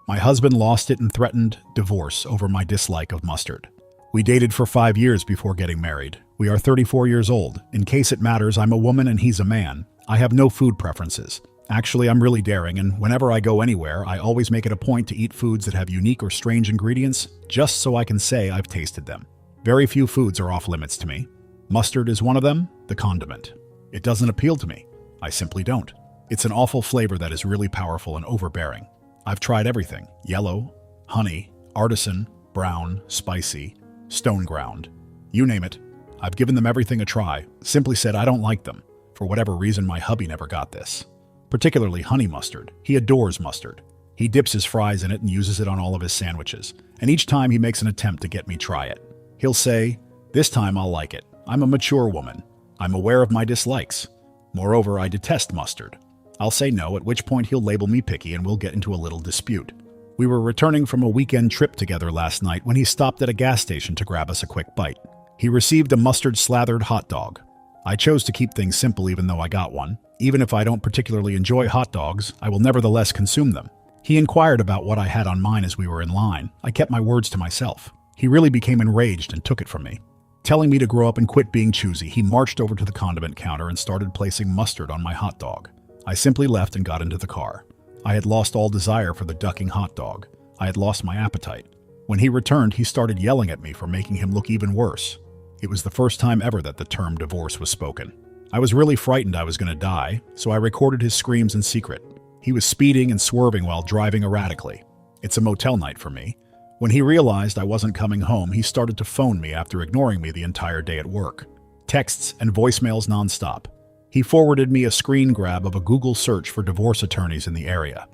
My husband lost it and threatened divorce over my dislike of mustard. We dated for 5 years before getting married. We are 34 years old. In case it matters, I'm a woman and he's a man. I have no food preferences. Actually, I'm really daring, and whenever I go anywhere, I always make it a point to eat foods that have unique or strange ingredients, just so I can say I've tasted them. Very few foods are off limits to me. Mustard is one of them, the condiment. It doesn't appeal to me. I simply don't. It's an awful flavor that is really powerful and overbearing. I've tried everything: yellow, honey, artisan, brown, spicy, stone ground. You name it. I've given them everything a try, simply said I don't like them. For whatever reason, my hubby never got this. Particularly honey mustard. He adores mustard. He dips his fries in it and uses it on all of his sandwiches. And each time he makes an attempt to get me try it. He'll say, "This time I'll like it. I'm a mature woman. I'm aware of my dislikes. Moreover, I detest mustard." I'll say no, at which point he'll label me picky and we'll get into a little dispute. We were returning from a weekend trip together last night when he stopped at a gas station to grab us a quick bite. He received a mustard-slathered hot dog. I chose to keep things simple even though I got one. Even if I don't particularly enjoy hot dogs, I will nevertheless consume them. He inquired about what I had on mine as we were in line. I kept my words to myself. He really became enraged and took it from me. Telling me to grow up and quit being choosy, he marched over to the condiment counter and started placing mustard on my hot dog. I simply left and got into the car. I had lost all desire for the ducking hot dog. I had lost my appetite. When he returned, he started yelling at me for making him look even worse. It was the first time ever that the term divorce was spoken. I was really frightened I was going to die, so I recorded his screams in secret. He was speeding and swerving while driving erratically. It's a motel night for me. When he realized I wasn't coming home, he started to phone me after ignoring me the entire day at work. Texts and voicemails nonstop. He forwarded me a screen grab of a Google search for divorce attorneys in the area.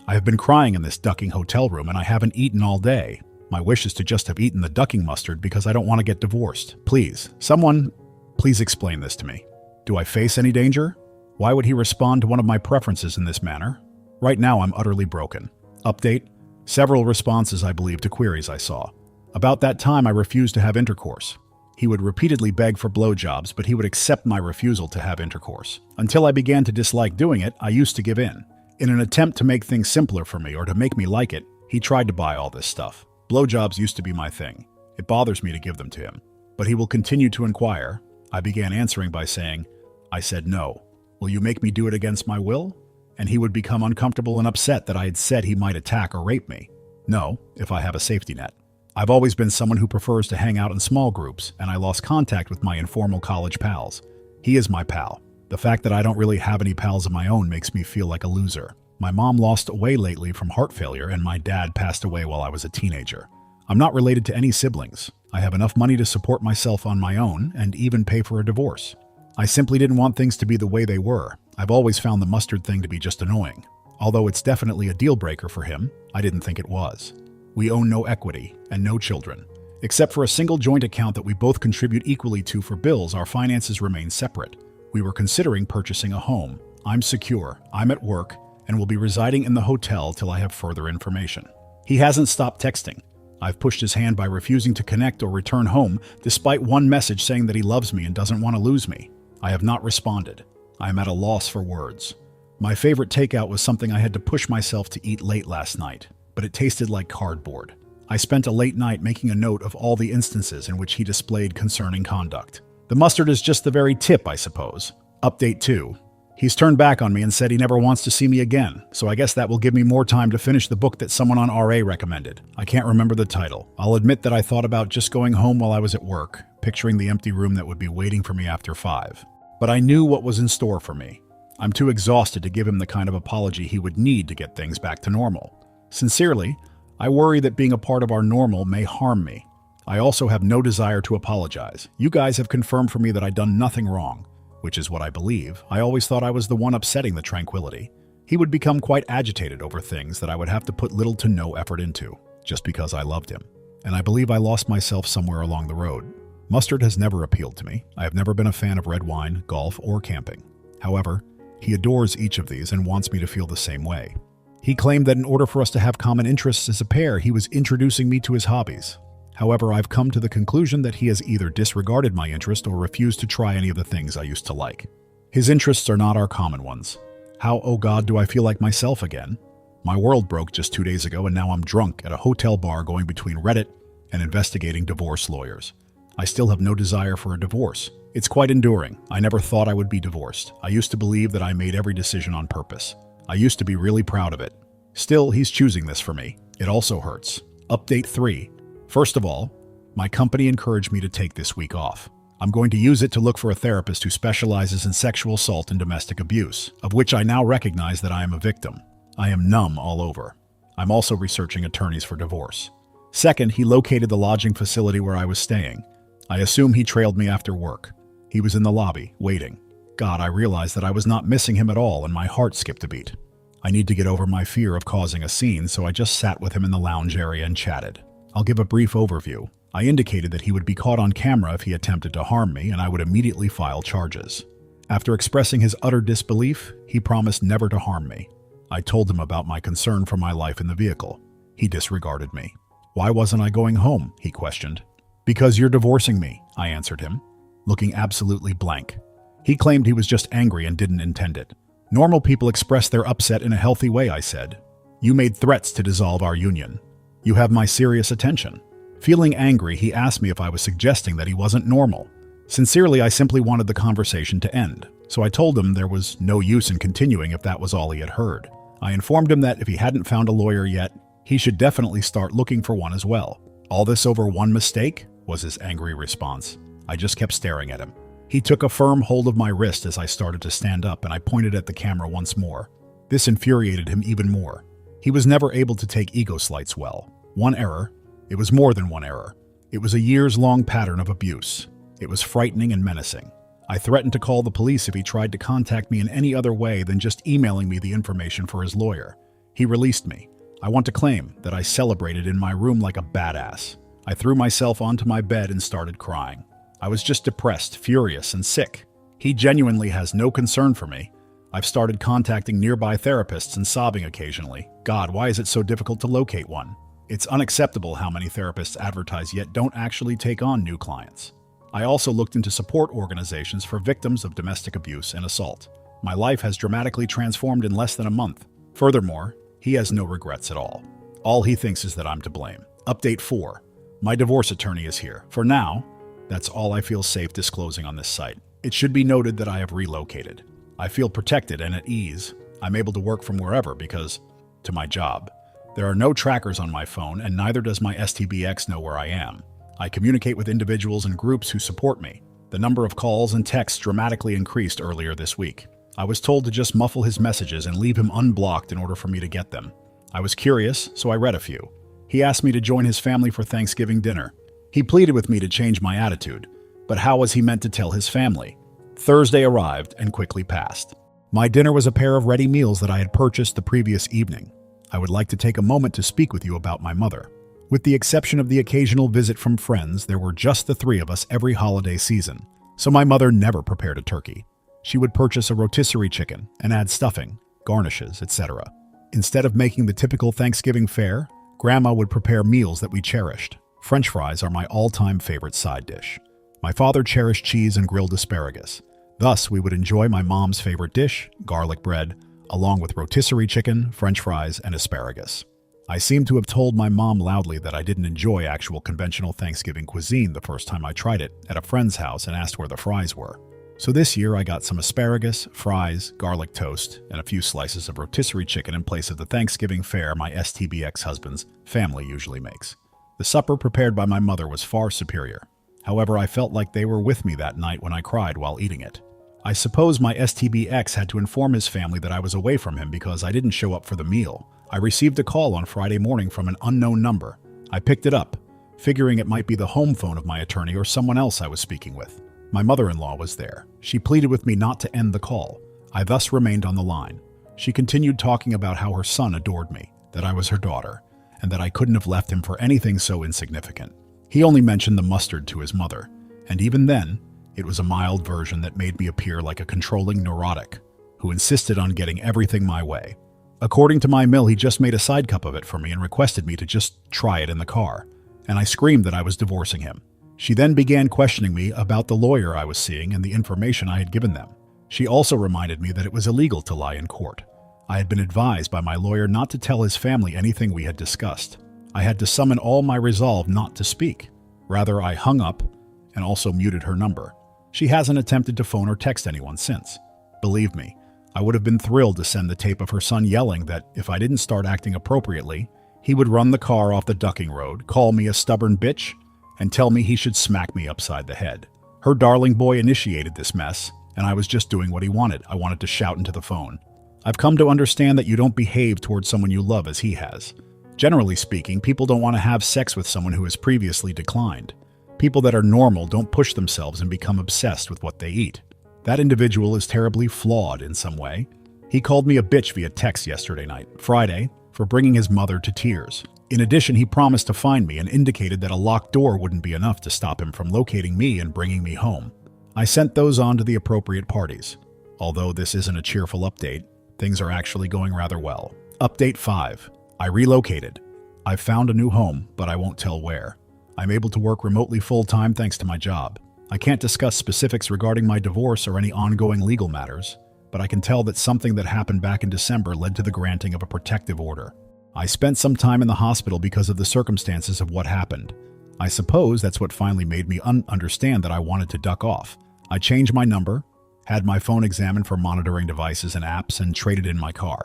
I have been crying in this ducking hotel room and I haven't eaten all day. My wish is to just have eaten the ducking mustard because I don't want to get divorced. Please, someone, please explain this to me. Do I face any danger? Why would he respond to one of my preferences in this manner? Right now I'm utterly broken. Update: several responses, I believe, to queries I saw. About that time I refused to have intercourse. He would repeatedly beg for blowjobs, but he would accept my refusal to have intercourse. Until I began to dislike doing it, I used to give in. In an attempt to make things simpler for me or to make me like it, he tried to buy all this stuff. Blowjobs used to be my thing. It bothers me to give them to him. But he will continue to inquire. I began answering by saying, I said no. Will you make me do it against my will? And he would become uncomfortable and upset that I had said he might attack or rape me. No, if I have a safety net. I've always been someone who prefers to hang out in small groups, and I lost contact with my informal college pals. He is my pal. The fact that I don't really have any pals of my own makes me feel like a loser. My mom lost away lately from heart failure, and my dad passed away while I was a teenager. I'm not related to any siblings. I have enough money to support myself on my own and even pay for a divorce. I simply didn't want things to be the way they were. I've always found the mustard thing to be just annoying. Although it's definitely a deal breaker for him, I didn't think it was. We own no equity and no children. Except for a single joint account that we both contribute equally to for bills, our finances remain separate. We were considering purchasing a home. I'm secure, I'm at work, and will be residing in the hotel till I have further information. He hasn't stopped texting. I've pushed his hand by refusing to connect or return home, despite one message saying that he loves me and doesn't want to lose me. I have not responded. I am at a loss for words. My favorite takeout was something I had to push myself to eat late last night, but it tasted like cardboard. I spent a late night making a note of all the instances in which he displayed concerning conduct. The mustard is just the very tip, I suppose. Update 2. He's turned back on me and said he never wants to see me again, so I guess that will give me more time to finish the book that someone on RA recommended. I can't remember the title. I'll admit that I thought about just going home while I was at work, picturing the empty room that would be waiting for me after 5. But I knew what was in store for me. I'm too exhausted to give him the kind of apology he would need to get things back to normal. Sincerely, I worry that being a part of our normal may harm me. I also have no desire to apologize. You guys have confirmed for me that I've done nothing wrong, which is what I believe. I always thought I was the one upsetting the tranquility. He would become quite agitated over things that I would have to put little to no effort into, just because I loved him. And I believe I lost myself somewhere along the road. Mustard has never appealed to me. I have never been a fan of red wine, golf, or camping. However, he adores each of these and wants me to feel the same way. He claimed that in order for us to have common interests as a pair, he was introducing me to his hobbies. However, I've come to the conclusion that he has either disregarded my interest or refused to try any of the things I used to like. His interests are not our common ones. How, oh God, do I feel like myself again? My world broke just 2 days ago, and now I'm drunk at a hotel bar going between Reddit and investigating divorce lawyers. I still have no desire for a divorce. It's quite enduring. I never thought I would be divorced. I used to believe that I made every decision on purpose. I used to be really proud of it. Still, he's choosing this for me. It also hurts. Update 3. First of all, my company encouraged me to take this week off. I'm going to use it to look for a therapist who specializes in sexual assault and domestic abuse, of which I now recognize that I am a victim. I am numb all over. I'm also researching attorneys for divorce. Second, he located the lodging facility where I was staying. I assume he trailed me after work. He was in the lobby, waiting. God, I realized that I was not missing him at all, and my heart skipped a beat. I need to get over my fear of causing a scene, so I just sat with him in the lounge area and chatted. I'll give a brief overview. I indicated that he would be caught on camera if he attempted to harm me, and I would immediately file charges. After expressing his utter disbelief, he promised never to harm me. I told him about my concern for my life in the vehicle. He disregarded me. Why wasn't I going home? He questioned. Because you're divorcing me, I answered him, looking absolutely blank. He claimed he was just angry and didn't intend it. Normal people express their upset in a healthy way, I said. You made threats to dissolve our union. You have my serious attention. Feeling angry, he asked me if I was suggesting that he wasn't normal. Sincerely, I simply wanted the conversation to end, so I told him there was no use in continuing if that was all he had heard. I informed him that if he hadn't found a lawyer yet, he should definitely start looking for one as well. All this over one mistake? Was his angry response. I just kept staring at him. He took a firm hold of my wrist as I started to stand up, and I pointed at the camera once more. This infuriated him even more. He was never able to take ego slights well. One error. It was more than one error. It was a years-long pattern of abuse. It was frightening and menacing. I threatened to call the police if he tried to contact me in any other way than just emailing me the information for his lawyer. He released me. I want to claim that I celebrated in my room like a badass. I threw myself onto my bed and started crying. I was just depressed, furious, and sick. He genuinely has no concern for me. I've started contacting nearby therapists and sobbing occasionally. God, why is it so difficult to locate one? It's unacceptable how many therapists advertise yet don't actually take on new clients. I also looked into support organizations for victims of domestic abuse and assault. My life has dramatically transformed in less than a month. Furthermore, he has no regrets at all. All he thinks is that I'm to blame. Update 4. My divorce attorney is here. For now, that's all I feel safe disclosing on this site. It should be noted that I have relocated. I feel protected and at ease. I'm able to work from wherever because, to my job. There are no trackers on my phone, and neither does my STBX know where I am. I communicate with individuals and groups who support me. The number of calls and texts dramatically increased earlier this week. I was told to just muffle his messages and leave him unblocked in order for me to get them. I was curious, so I read a few. He asked me to join his family for Thanksgiving dinner. He pleaded with me to change my attitude, but how was he meant to tell his family? Thursday arrived and quickly passed. My dinner was a pair of ready meals that I had purchased the previous evening. I would like to take a moment to speak with you about my mother. With the exception of the occasional visit from friends, there were just the three of us every holiday season, so my mother never prepared a turkey. She would purchase a rotisserie chicken and add stuffing, garnishes, etc. Instead of making the typical Thanksgiving fare, Grandma would prepare meals that we cherished. French fries are my all-time favorite side dish. My father cherished cheese and grilled asparagus. Thus, we would enjoy my mom's favorite dish, garlic bread, along with rotisserie chicken, French fries, and asparagus. I seem to have told my mom loudly that I didn't enjoy actual conventional Thanksgiving cuisine the first time I tried it at a friend's house and asked where the fries were. So this year I got some asparagus, fries, garlic toast, and a few slices of rotisserie chicken in place of the Thanksgiving fare my STB ex-husband's family usually makes. The supper prepared by my mother was far superior. However, I felt like they were with me that night when I cried while eating it. I suppose my STB ex had to inform his family that I was away from him because I didn't show up for the meal. I received a call on Friday morning from an unknown number. I picked it up, figuring it might be the home phone of my attorney or someone else I was speaking with. My mother-in-law was there. She pleaded with me not to end the call. I thus remained on the line. She continued talking about how her son adored me, that I was her daughter, and that I couldn't have left him for anything so insignificant. He only mentioned the mustard to his mother, and even then, it was a mild version that made me appear like a controlling neurotic who insisted on getting everything my way. According to my mill, he just made a side cup of it for me and requested me to just try it in the car, and I screamed that I was divorcing him. She then began questioning me about the lawyer I was seeing and the information I had given them. She also reminded me that it was illegal to lie in court. I had been advised by my lawyer not to tell his family anything we had discussed. I had to summon all my resolve not to speak. Rather, I hung up and also muted her number. She hasn't attempted to phone or text anyone since. Believe me, I would have been thrilled to send the tape of her son yelling that if I didn't start acting appropriately, he would run the car off the ducking road, call me a stubborn bitch, and tell me he should smack me upside the head. Her darling boy initiated this mess, and I was just doing what he wanted. I wanted to shout into the phone. I've come to understand that you don't behave towards someone you love as he has. Generally speaking, people don't want to have sex with someone who has previously declined. People that are normal don't push themselves and become obsessed with what they eat. That individual is terribly flawed in some way. He called me a bitch via text yesterday night, Friday, for bringing his mother to tears. In addition, he promised to find me and indicated that a locked door wouldn't be enough to stop him from locating me and bringing me home. I sent those on to the appropriate parties. Although this isn't a cheerful update, things are actually going rather well. Update 5. I relocated. I've found a new home, but I won't tell where. I'm able to work remotely full-time thanks to my job. I can't discuss specifics regarding my divorce or any ongoing legal matters, but I can tell that something that happened back in December led to the granting of a protective order. I spent some time in the hospital because of the circumstances of what happened. I suppose that's what finally made me understand that I wanted to duck off. I changed my number, had my phone examined for monitoring devices and apps, and traded in my car.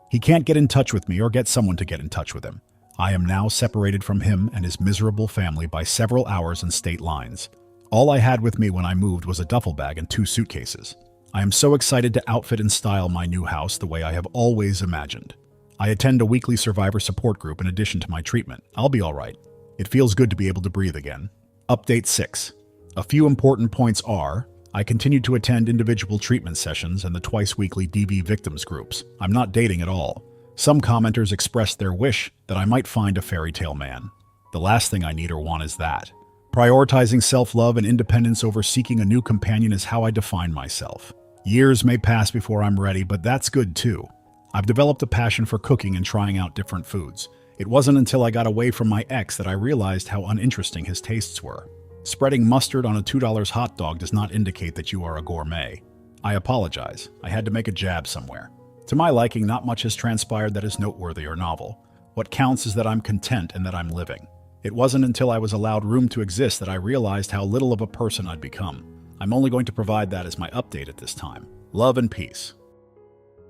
He can't get in touch with me or get someone to get in touch with him. I am now separated from him and his miserable family by several hours and state lines. All I had with me when I moved was a duffel bag and 2 suitcases. I am so excited to outfit and style my new house the way I have always imagined. I attend a weekly survivor support group in addition to my treatment. I'll be all right. It feels good to be able to breathe again. Update 6. A few important points are, I continue to attend individual treatment sessions and the twice-weekly DV victims groups. I'm not dating at all. Some commenters expressed their wish that I might find a fairy tale man. The last thing I need or want is that. Prioritizing self-love and independence over seeking a new companion is how I define myself. Years may pass before I'm ready, but that's good too. I've developed a passion for cooking and trying out different foods. It wasn't until I got away from my ex that I realized how uninteresting his tastes were. Spreading mustard on a $2 hot dog does not indicate that you are a gourmet. I apologize. I had to make a jab somewhere. To my liking, not much has transpired that is noteworthy or novel. What counts is that I'm content and that I'm living. It wasn't until I was allowed room to exist that I realized how little of a person I'd become. I'm only going to provide that as my update at this time. Love and peace.